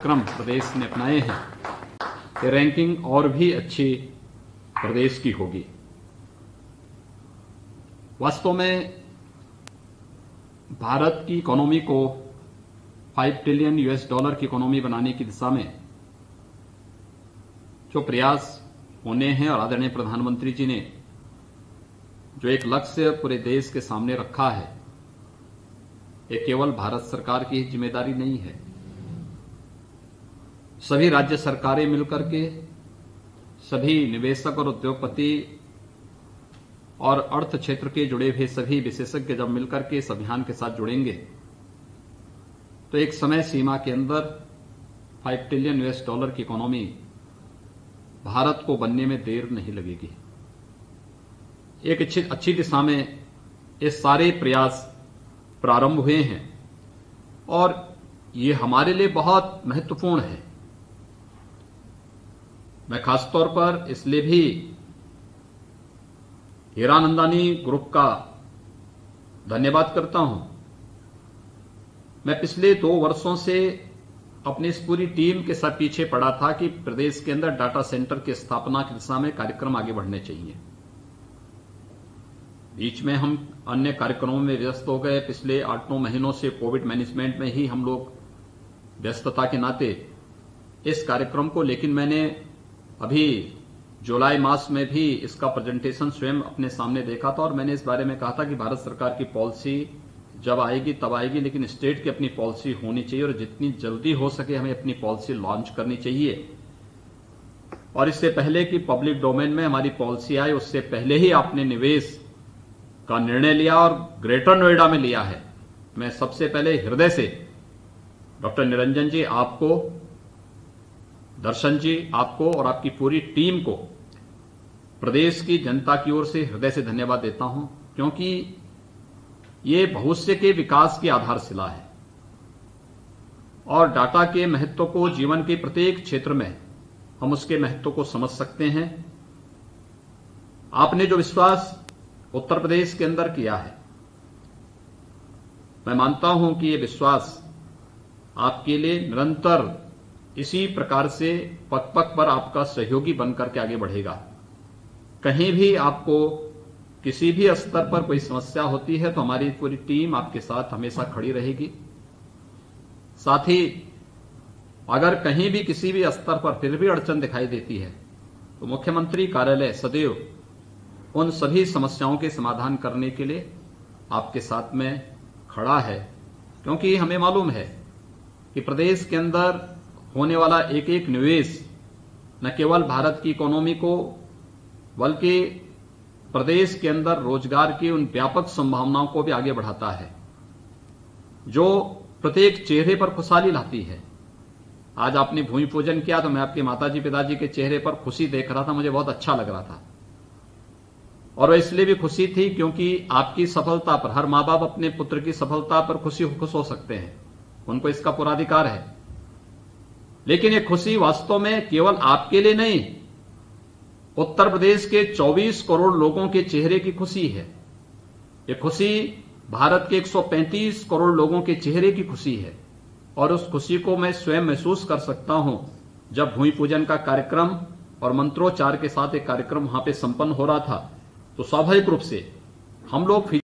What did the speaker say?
क्रम प्रदेश ने अपनाए हैं कि रैंकिंग और भी अच्छी प्रदेश की होगी। वास्तव में भारत की इकोनॉमी को 5 ट्रिलियन US डॉलर की इकोनॉमी बनाने की दिशा में जो प्रयास होने हैं और आदरणीय प्रधानमंत्री जी ने जो एक लक्ष्य पूरे देश के सामने रखा है, ये केवल भारत सरकार की जिम्मेदारी नहीं है। सभी राज्य सरकारें मिलकर के, सभी निवेशक और उद्योगपति और अर्थ क्षेत्र के जुड़े हुए सभी विशेषज्ञ जब मिलकर के इस अभियान के साथ जुड़ेंगे तो एक समय सीमा के अंदर 5 ट्रिलियन US डॉलर की इकोनॉमी भारत को बनने में देर नहीं लगेगी। एक अच्छी दिशा में ये सारे प्रयास प्रारंभ हुए हैं और ये हमारे लिए बहुत महत्वपूर्ण है। मैं खासतौर पर इसलिए भी हीरानंदानी ग्रुप का धन्यवाद करता हूं। मैं पिछले 2 वर्षों से अपनी इस पूरी टीम के साथ पीछे पड़ा था कि प्रदेश के अंदर डाटा सेंटर की स्थापना की दिशा में कार्यक्रम आगे बढ़ने चाहिए। बीच में हम अन्य कार्यक्रमों में व्यस्त हो गए। पिछले 8-9 महीनों से कोविड मैनेजमेंट में ही हम लोग व्यस्तता के नाते इस कार्यक्रम को, लेकिन मैंने अभी जुलाई मास में भी इसका प्रेजेंटेशन स्वयं अपने सामने देखा था और मैंने इस बारे में कहा था कि भारत सरकार की पॉलिसी जब आएगी तब आएगी, लेकिन स्टेट की अपनी पॉलिसी होनी चाहिए और जितनी जल्दी हो सके हमें अपनी पॉलिसी लॉन्च करनी चाहिए। और इससे पहले कि पब्लिक डोमेन में हमारी पॉलिसी आए, उससे पहले ही आपने निवेश का निर्णय लिया और ग्रेटर नोएडा में लिया है। मैं सबसे पहले हृदय से डॉक्टर निरंजन जी आपको, दर्शन जी आपको और आपकी पूरी टीम को प्रदेश की जनता की ओर से हृदय से धन्यवाद देता हूं, क्योंकि ये भविष्य के विकास की आधारशिला है और डाटा के महत्व को जीवन के प्रत्येक क्षेत्र में हम उसके महत्व को समझ सकते हैं। आपने जो विश्वास उत्तर प्रदेश के अंदर किया है, मैं मानता हूं कि ये विश्वास आपके लिए निरंतर इसी प्रकार से पग पग पर आपका सहयोगी बनकर के आगे बढ़ेगा। कहीं भी आपको किसी भी स्तर पर कोई समस्या होती है तो हमारी पूरी टीम आपके साथ हमेशा खड़ी रहेगी। साथ ही अगर कहीं भी किसी भी स्तर पर फिर भी अड़चन दिखाई देती है तो मुख्यमंत्री कार्यालय सदैव उन सभी समस्याओं के समाधान करने के लिए आपके साथ में खड़ा है, क्योंकि हमें मालूम है कि प्रदेश के अंदर होने वाला एक एक निवेश न केवल भारत की इकोनॉमी को बल्कि प्रदेश के अंदर रोजगार की उन व्यापक संभावनाओं को भी आगे बढ़ाता है, जो प्रत्येक चेहरे पर खुशहाली लाती है। आज आपने भूमि पूजन किया तो मैं आपके माताजी पिताजी के चेहरे पर खुशी देख रहा था, मुझे बहुत अच्छा लग रहा था। और वह इसलिए भी खुशी थी क्योंकि आपकी सफलता पर, हर मां बाप अपने पुत्र की सफलता पर खुश हो सकते हैं, उनको इसका पूरा अधिकार है। लेकिन ये खुशी वास्तव में केवल आपके लिए नहीं, उत्तर प्रदेश के 24 करोड़ लोगों के चेहरे की खुशी है। ये खुशी भारत के 135 करोड़ लोगों के चेहरे की खुशी है और उस खुशी को मैं स्वयं महसूस कर सकता हूं जब भूमि पूजन का कार्यक्रम और मंत्रोच्चार के साथ एक कार्यक्रम वहां पे संपन्न हो रहा था। तो स्वाभाविक रूप से हम लोग